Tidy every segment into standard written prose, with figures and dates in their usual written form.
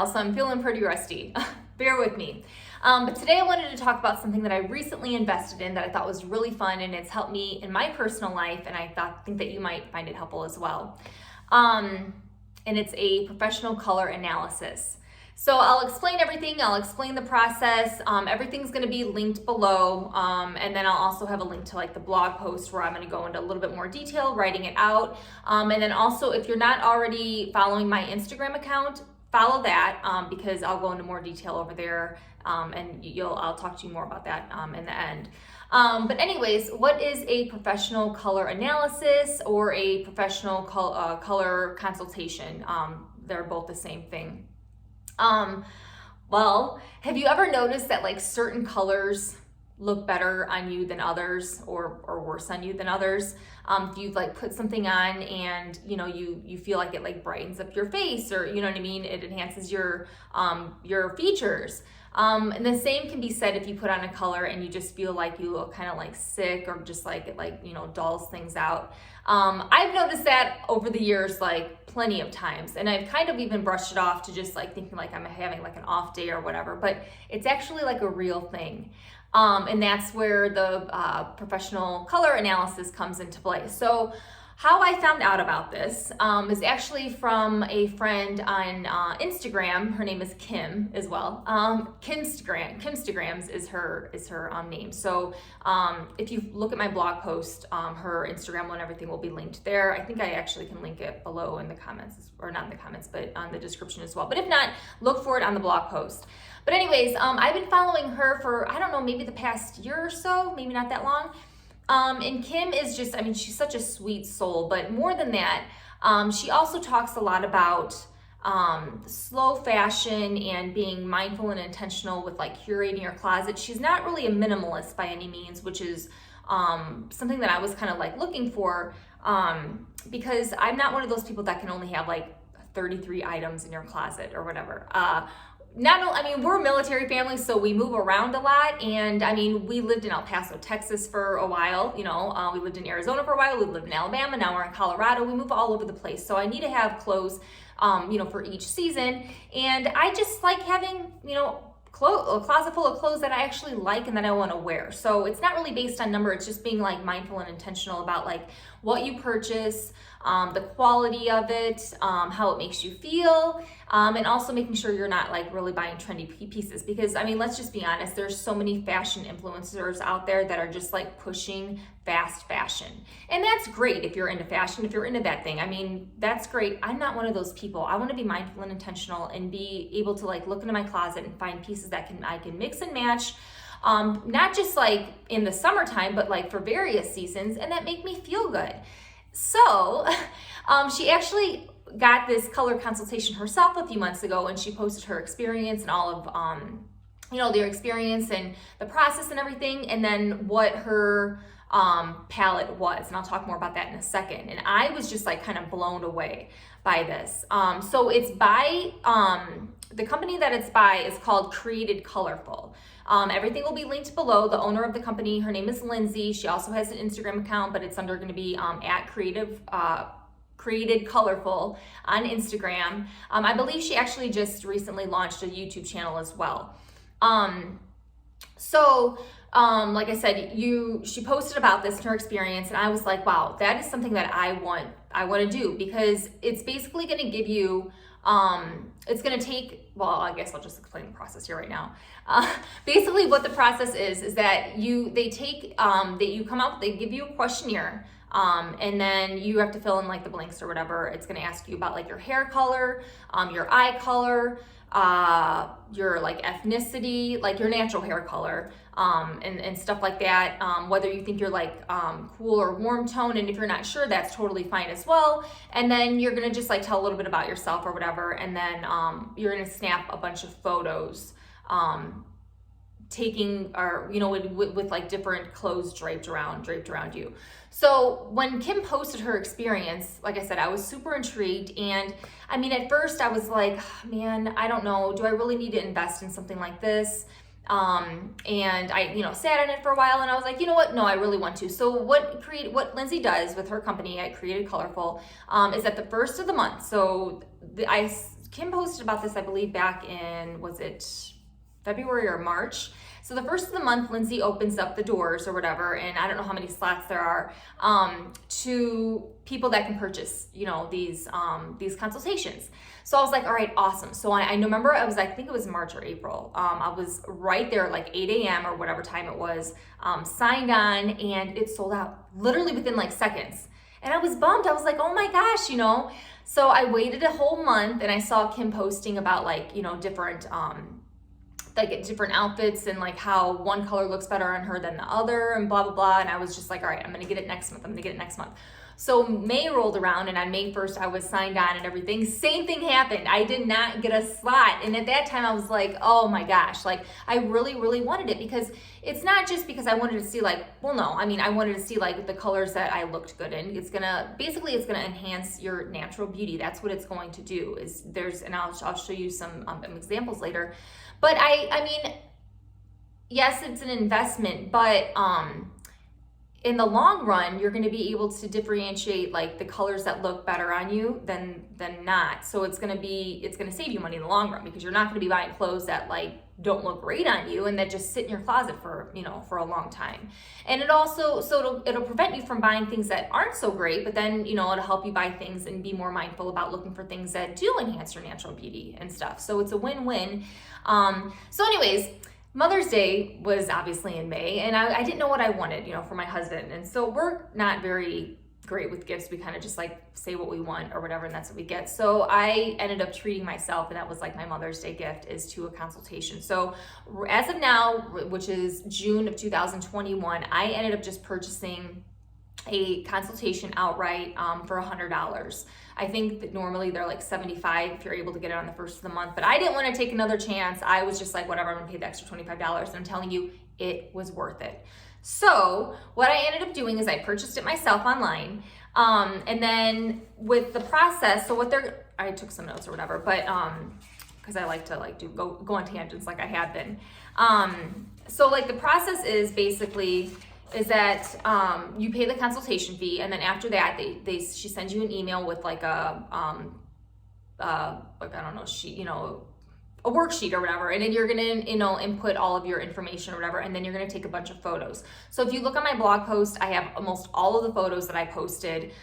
while, so I'm feeling pretty rusty. Bear with me. But today I wanted to talk about something that I recently invested in that I thought was really fun, and it's helped me in my personal life, and I think that you might find it helpful as well. And it's a professional color analysis. So I'll explain everything, I'll explain the process, everything's gonna be linked below, and then I'll also have a link to like the blog post where I'm gonna go into a little bit more detail, writing it out. And then also, if you're not already following my Instagram account, follow that because I'll go into more detail over there, and I'll talk to you more about that in the end. But anyways, what is a professional color analysis or a professional color consultation? They're both the same thing. Well, have you ever noticed that like certain colors look better on you than others, or worse on you than others? If you've like put something on and you feel like it like brightens up your face, or you know what I mean, it enhances your features. And the same can be said if you put on a color and you just feel like you look kind of like sick, or just like it dulls things out. I've noticed that over the years like plenty of times, and I've kind of even brushed it off to just like thinking like I'm having like an off day or whatever, but it's actually like a real thing. And that's where the professional color analysis comes into play. So how I found out about this is actually from a friend on Instagram. Her name is Kim as well. Kimstagrams is her name. So if you look at my blog post, her Instagram and everything will be linked there. I think I actually can link it below in the comments, or not in the comments, but on the description as well. But if not, look for it on the blog post. But anyways, I've been following her for, I don't know, maybe the past year or so, maybe not that long. And Kim is just, she's such a sweet soul, but more than that, she also talks a lot about slow fashion and being mindful and intentional with like curating your closet. She's not really a minimalist by any means, which is something that I was kind of like looking for, because I'm not one of those people that can only have like 33 items in your closet or whatever. We're a military family, so we move around a lot, and we lived in El Paso, Texas for a while, we lived in Arizona for a while, we lived in Alabama, now we're in Colorado, we move all over the place, so I need to have clothes, for each season, and I just like having, a closet full of clothes that I actually like and that I want to wear. So it's not really based on number, it's just being like mindful and intentional about like what you purchase, the quality of it, how it makes you feel, and also making sure you're not like really buying trendy pieces, because let's just be honest, there's so many fashion influencers out there that are just like pushing fast fashion, and that's great if you're into fashion, if you're into that thing, that's great. I'm not one of those people. I want to be mindful and intentional and be able to like look into my closet and find pieces that I can mix and match, not just like in the summertime, but like for various seasons, and that make me feel good. So she actually got this color consultation herself a few months ago, and she posted her experience and all of their experience and the process and everything, and then what her palette was, and I'll talk more about that in a second. And I was just like kind of blown away by this. So it's by the company that it's by is called Created Colorful. Everything will be linked below. The owner of the company, her name is Lindsay. She also has an Instagram account, but it's under going to be at Created Colorful on Instagram. I believe she actually just recently launched a YouTube channel as well. Like I said, she posted about this in her experience, and I was like, wow, that is something that I want to do, because it's basically going to give you, it's going to take, well, I guess I'll just explain the process here right now. Basically what the process is that they give you a questionnaire, and then you have to fill in like the blanks or whatever. It's going to ask you about like your hair color, your eye color, your like ethnicity, like your natural hair color, and stuff like that, whether you think you're like cool or warm tone, and if you're not sure, that's totally fine as well. And then you're gonna just like tell a little bit about yourself or whatever, and then you're gonna snap a bunch of photos taking, or with like different clothes draped around you. So when Kim posted her experience, like I said, I was super intrigued, and at first I was like, man, I don't know, do I really need to invest in something like this? And I, sat on it for a while, and I was like, you know what? No, I really want to. So what Lindsay does with her company at Created Colorful, is at the first of the month. So I Kim posted about this, I believe, back in, was it February or March? So the first of the month, Lindsay opens up the doors or whatever, and I don't know how many slots there are, to people that can purchase, you know, these consultations. So I was like, all right, awesome. So I remember I think it was March or April. I was right there at like 8 a.m. or whatever time it was, signed on, and it sold out literally within like seconds. And I was bummed. I was like, oh my gosh, you know. So I waited a whole month, and I saw Kim posting about like, you know, different outfits and like how one color looks better on her than the other and blah, blah, blah. And I was just like, all right, I'm going to get it next month. So May rolled around, and on May 1st, I was signed on and everything. Same thing happened. I did not get a slot. And at that time I was like, oh my gosh, like I really, really wanted it, because it's not just because I wanted to see like, well, no, I mean, I wanted to see like the colors that I looked good in. It's going to enhance your natural beauty. That's what it's going to do and I'll show you some examples later. But I mean, yes, it's an investment, but in the long run, you're going to be able to differentiate like the colors that look better on you than not. So it's going to save you money in the long run, because you're not going to be buying clothes that like don't look great on you and that just sit in your closet for, you know, for a long time. And it also, it'll prevent you from buying things that aren't so great, but then, you know, it'll help you buy things and be more mindful about looking for things that do enhance your natural beauty and stuff. So it's a win-win. So anyways, Mother's Day was obviously in May, and I didn't know what I wanted, you know, for my husband. And so we're not very great with gifts. We kind of just like say what we want or whatever, and that's what we get. So I ended up treating myself, and that was like my Mother's Day gift, is to a consultation. So as of now, which is June of 2021, I ended up just purchasing a consultation outright for $100. I think that normally they're like $75 if you're able to get it on the first of the month, but I didn't want to take another chance. I was just like, whatever, I'm gonna pay the extra $25, and I'm telling you, it was worth it. So what I ended up doing is I purchased it myself online, and then with the process, I took some notes or whatever, but because I like to like go on tangents like I have been. So like the process is basically is that you pay the consultation fee, and then after that she sends you an email with like a like I don't know, sheet, you know, a worksheet or whatever, and then you're gonna, you know, input all of your information or whatever, and then you're gonna take a bunch of photos. So if you look on my blog post, I have almost all of the photos that I posted.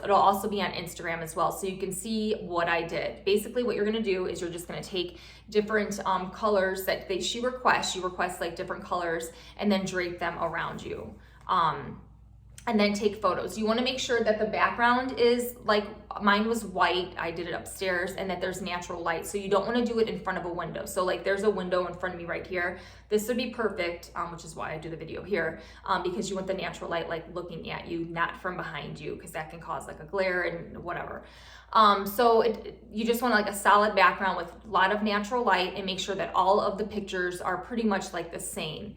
It'll also be on Instagram as well, so you can see what I did. Basically what you're gonna do is you're just gonna take different colors that she requests. She requests like different colors, and then drape them around you. And then take photos. You want to make sure that the background is like, mine was white, I did it upstairs, and that there's natural light. So you don't want to do it in front of a window. So like there's a window in front of me right here. This would be perfect, which is why I do the video here, because you want the natural light like looking at you, not from behind you, because that can cause like a glare and whatever. You just want like a solid background with a lot of natural light, and make sure that all of the pictures are pretty much like the same.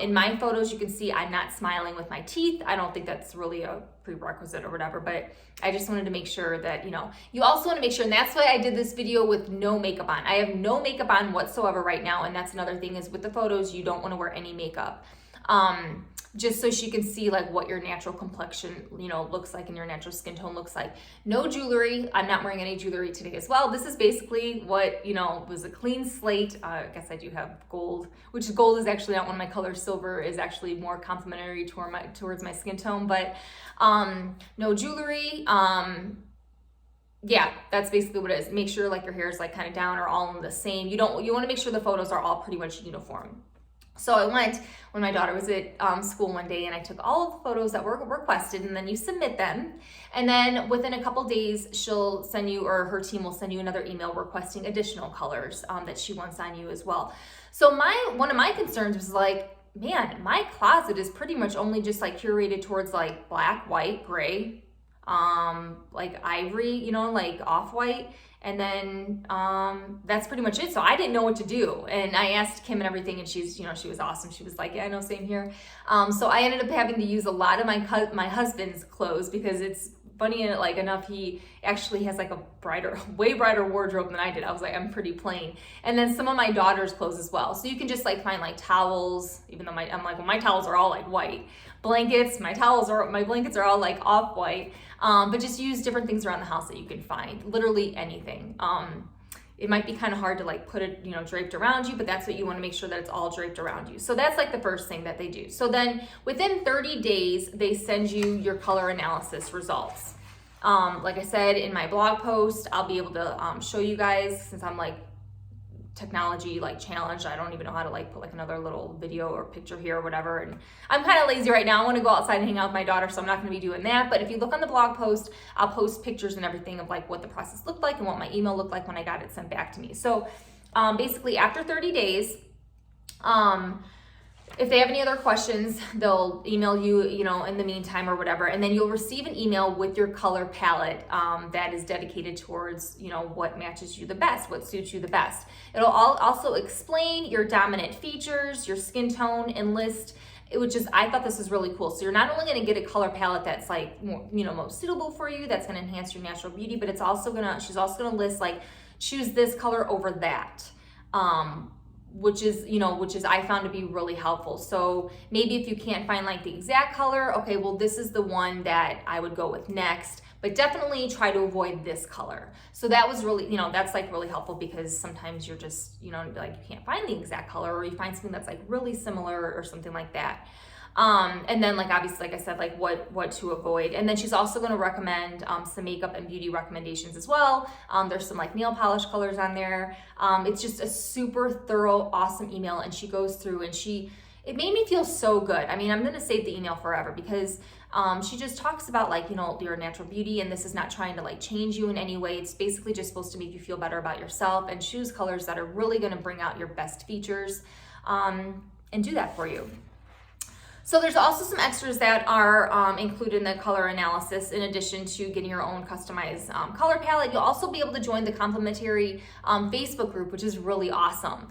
In my photos, you can see I'm not smiling with my teeth. I don't think that's really a prerequisite or whatever, but I just wanted to make sure that, you know, you also want to make sure, and that's why I did this video with no makeup on. I have no makeup on whatsoever right now, and that's another thing, is with the photos, you don't want to wear any makeup. Just so she can see like what your natural complexion, you know, looks like, and your natural skin tone looks like. No jewelry. I'm not wearing any jewelry today as well. This is basically what, you know, was a clean slate. I guess I do have gold, which gold is actually not one of my colors. Silver is actually more complementary towards my skin tone, but no jewelry. Yeah, that's basically what it is. Make sure like your hair is like kind of down or all in the same. You want to make sure the photos are all pretty much uniform. So I went when my daughter was at school one day, and I took all of the photos that were requested, and then you submit them. And then within a couple days, she'll send you, or her team will send you another email requesting additional colors that she wants on you as well. So one of my concerns was like, man, my closet is pretty much only just like curated towards like black, white, gray, like ivory, you know, like off-white. And then that's pretty much it. So I didn't know what to do. And I asked Kim and everything, and she's, you know, she was awesome. She was like, yeah, I know, same here. So I ended up having to use a lot of my husband's clothes, because it's funny like enough, he actually has like a way brighter wardrobe than I did. I was like, I'm pretty plain. And then some of my daughter's clothes as well. So you can just like find like towels, even though I'm like, well, my towels are all like white. Blankets, my blankets are all like off-white. But just use different things around the house that you can find, literally anything. it might be kind of hard to like put it, draped around you, but that's what you want to make sure that it's all draped around you. So that's like the first thing that they do. So then within 30 days, they send you your color analysis results. Like I said in my blog post, I'll be able to show you guys, since I'm like technology like challenged. I don't even know how to like put like another little video or picture here or whatever. And I'm kind of lazy right now. I want to go outside and hang out with my daughter, so I'm not going to be doing that. But if you look on the blog post, I'll post pictures and everything of like what the process looked like and what my email looked like when I got it sent back to me. So basically after 30 days, if they have any other questions, they'll email you, in the meantime or whatever, and then you'll receive an email with your color palette that is dedicated towards, what matches you the best, what suits you the best. It'll also explain your dominant features, your skin tone, and list, I thought this was really cool. So you're not only going to get a color palette that's like, more, most suitable for you, that's going to enhance your natural beauty, but she's also going to list like, choose this color over that. Which is I found to be really helpful. So maybe if you can't find like the exact color, okay, well, this is the one that I would go with next, but definitely try to avoid this color. So that was really, that's like really helpful, because sometimes you're just, like you can't find the exact color, or you find something that's like really similar or something like that. And then like, obviously, like I said, like what to avoid. And then she's also going to recommend some makeup and beauty recommendations as well. There's some like nail polish colors on there. It's just a super thorough, awesome email. And she goes through and it made me feel so good. I mean, I'm going to save the email forever, because she just talks about like, your natural beauty, and this is not trying to like change you in any way. It's basically just supposed to make you feel better about yourself, and choose colors that are really going to bring out your best features, and do that for you. So there's also some extras that are included in the color analysis. In addition to getting your own customized color palette, you'll also be able to join the Complementary Facebook group, which is really awesome.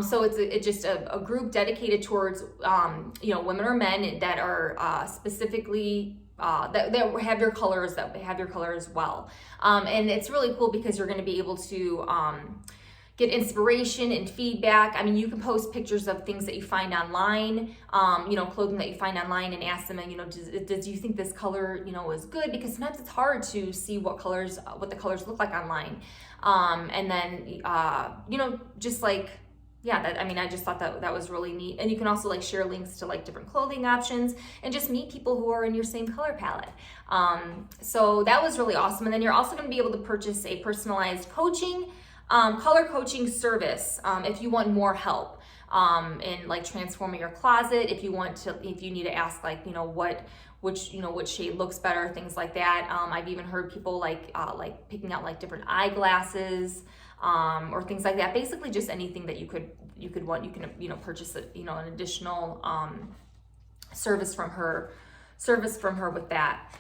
So it's just a group dedicated towards women or men that are specifically that have your colors, as well. And it's really cool, because you're going to be able to get inspiration and feedback. I mean, you can post pictures of things that you find online, clothing that you find online, and ask them, do you think this color, is good? Because sometimes it's hard to see what the colors look like online. And then, just like, I just thought that was really neat. And you can also like share links to like different clothing options, and just meet people who are in your same color palette. So that was really awesome. And then you're also going to be able to purchase a personalized color coaching service if you want more help in like transforming your closet. If you need to ask like which shade looks better, things like that. I've even heard people like picking out like different eyeglasses or things like that. Basically, just anything that you could want. You can purchase an additional service from her with that.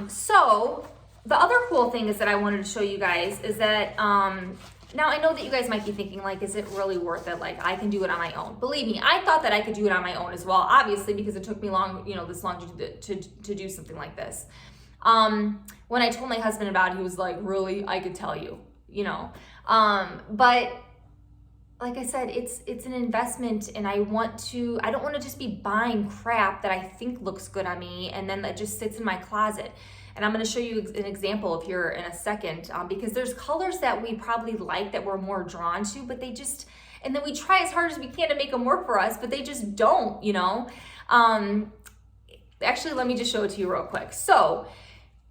So the other cool thing is that I wanted to show you guys is that, now I know that you guys might be thinking like, is it really worth it? Like, I can do it on my own. Believe me, I thought that I could do it on my own as well, obviously, because it took me this long to do something like this. When I told my husband about it, he was like, really? I could tell you, but like I said, it's an investment, and I don't want to just be buying crap that I think looks good on me, and then that just sits in my closet. And I'm going to show you an example of here in a second, because there's colors that we probably like, that we're more drawn to, but and then we try as hard as we can to make them work for us, but they just don't, Actually, let me just show it to you real quick. So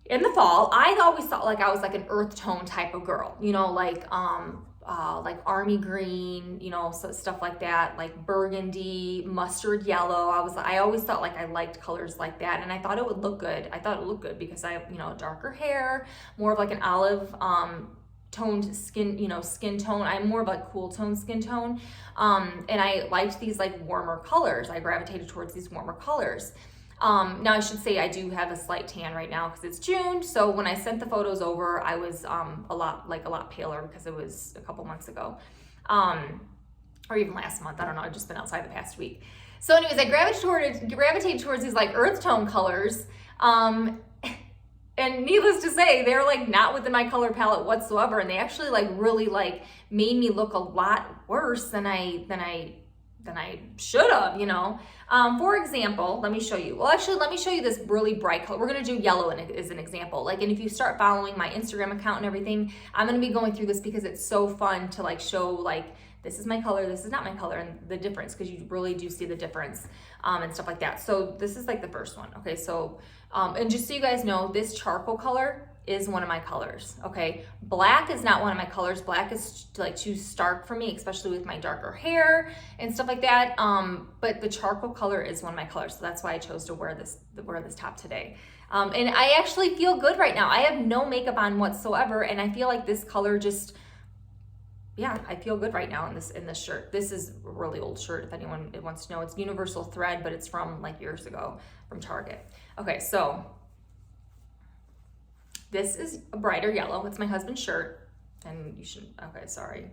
in the fall, I always thought like I was like an earth tone type of girl, like army green, so stuff like that, like burgundy, mustard yellow. I always thought like I liked colors like that, and I thought it would look good. I thought it looked good because I have, darker hair, more of like an olive toned skin tone. I'm more of a cool tone skin tone. And I liked these like warmer colors. I gravitated towards these warmer colors. Now I should say I do have a slight tan right now because it's June. So when I sent the photos over, I was a lot paler because it was a couple months ago, or even last month. I don't know. I've just been outside the past week. So anyways, I gravitated towards these like earth tone colors. And needless to say, they're like not within my color palette whatsoever. And they actually like really like made me look a lot worse than I than I should have, you know. For example, let me show you. Well, actually, let me show you this really bright color. We're gonna do yellow as an example. Like, and if you start following my Instagram account and everything, I'm gonna be going through this because it's so fun to like show like, this is my color, this is not my color, and the difference, because you really do see the difference and stuff like that. So this is like the first one. Okay, so, and just so you guys know, this charcoal color is one of my colors, okay? Black is not one of my colors. Black is like too stark for me, especially with my darker hair and stuff like that. But the charcoal color is one of my colors, so that's why I chose to wear this top today. And I actually feel good right now. I have no makeup on whatsoever, and I feel like this color just, yeah, I feel good right now in this shirt. This is a really old shirt, if anyone wants to know. It's universal thread, but it's from like years ago from Target. Okay, so this is a brighter yellow. It's my husband's shirt, and you should, okay, sorry.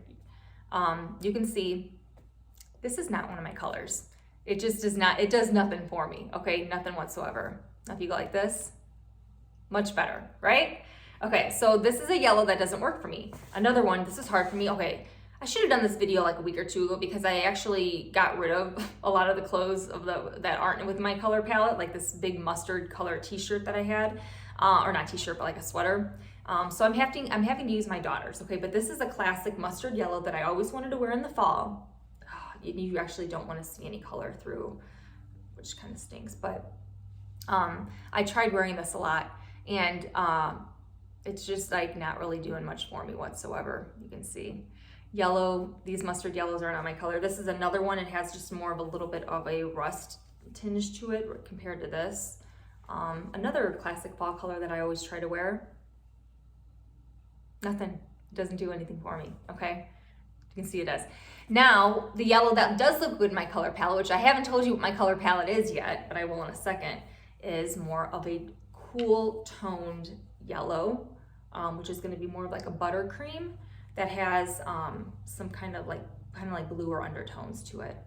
You can see this is not one of my colors. It just does not, it does nothing for me, okay? Nothing whatsoever. Now if you go like this, much better, right? Okay, so this is a yellow that doesn't work for me. Another one, this is hard for me. Okay, I should have done this video like a week or two ago because I actually got rid of a lot of the clothes that aren't with my color palette, like this big mustard color t-shirt that I had, or not t-shirt, but like a sweater. So I'm having to use my daughter's, okay? But this is a classic mustard yellow that I always wanted to wear in the fall. You actually don't want to see any color through, which kind of stinks, but I tried wearing this a lot, and it's just like not really doing much for me whatsoever. You can see yellow, these mustard yellows are not my color. This is another one. It has just more of a little bit of a rust tinge to it compared to this. Another classic fall color that I always try to wear. Nothing. It doesn't do anything for me, okay? You can see it does. Now, the yellow that does look good in my color palette, which I haven't told you what my color palette is yet, but I will in a second, is more of a cool toned yellow, which is going to be more of like a buttercream that has some kind of like bluer undertones to it.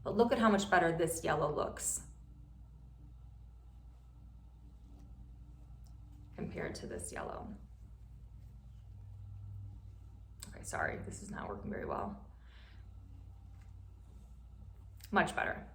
But look at how much better this yellow looks compared to this yellow. Okay, sorry, this is not working very well. Much better.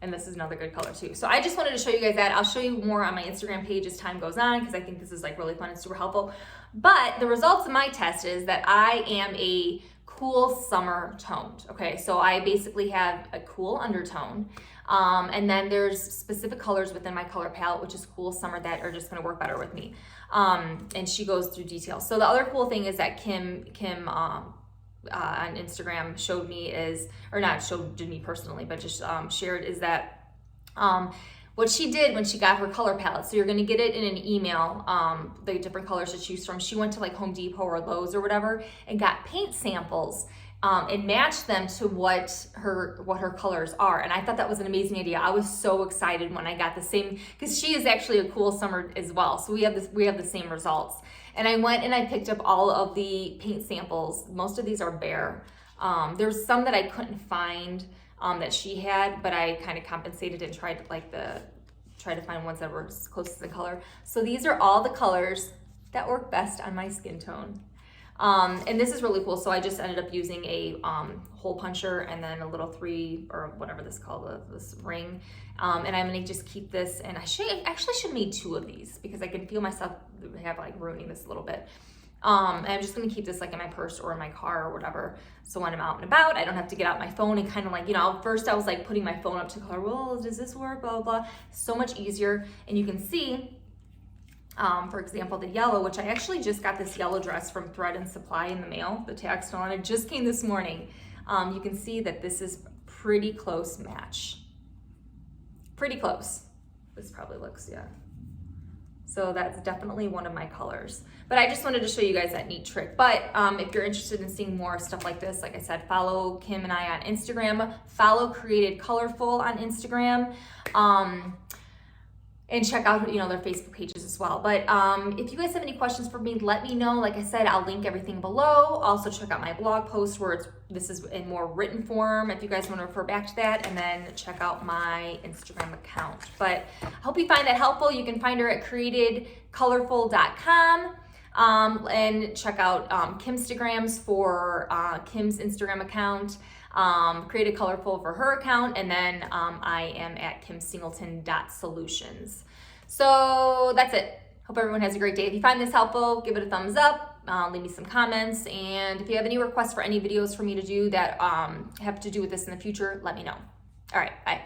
And this is another good color too. So I just wanted to show you guys that. I'll show you more on my Instagram page as time goes on because I think this is like really fun and super helpful. But the results of my test is that I am a cool summer toned. Okay, so I basically have a cool undertone. And then there's specific colors within my color palette, which is cool summer, that are just gonna work better with me. And she goes through details. So the other cool thing is that Kim on Instagram showed me is, or not showed me personally, but just shared, is that what she did when she got her color palette. So you're gonna get it in an email, the different colors to choose from. She went to like Home Depot or Lowe's or whatever and got paint samples and matched them to what her colors are. And I thought that was an amazing idea. I was so excited when I got the same, because she is actually a cool summer as well. So we have the same results. And I went and I picked up all of the paint samples. Most of these are bare. There's some that I couldn't find that she had, but I kind of compensated and tried to find ones that were closest in color. So these are all the colors that work best on my skin tone. And this is really cool. So I just ended up using a hole puncher and then a little 3 or whatever this is called, this ring. And I'm gonna just keep this, and I should have made 2 of these because I can feel myself ruining this a little bit. And I'm just gonna keep this like in my purse or in my car or whatever. So when I'm out and about, I don't have to get out my phone and kind of like, first I was like putting my phone up to color, well, does this work, blah, blah, blah. So much easier. And you can see, for example, the yellow, which I actually just got this yellow dress from Thread and Supply in the mail, the tag's still on it, just came this morning. You can see that this is pretty close match. Pretty close. This probably looks, yeah. So that's definitely one of my colors. But I just wanted to show you guys that neat trick. But if you're interested in seeing more stuff like this, like I said, follow Kim and I on Instagram. Follow Created Colorful on Instagram. And check out, their Facebook pages as well. But if you guys have any questions for me, let me know. Like I said, I'll link everything below. Also check out my blog post where this is in more written form if you guys want to refer back to that, and then check out my Instagram account. But I hope you find that helpful. You can find her at createdcolorful.com. And check out Kim's Instagrams for Kim's Instagram account. Created Colorful for her account, and then I am at kimsingleton.solutions. So that's it. Hope everyone has a great day. If you find this helpful, give it a thumbs up, leave me some comments, and if you have any requests for any videos for me to do that have to do with this in the future, let me know. All right, bye.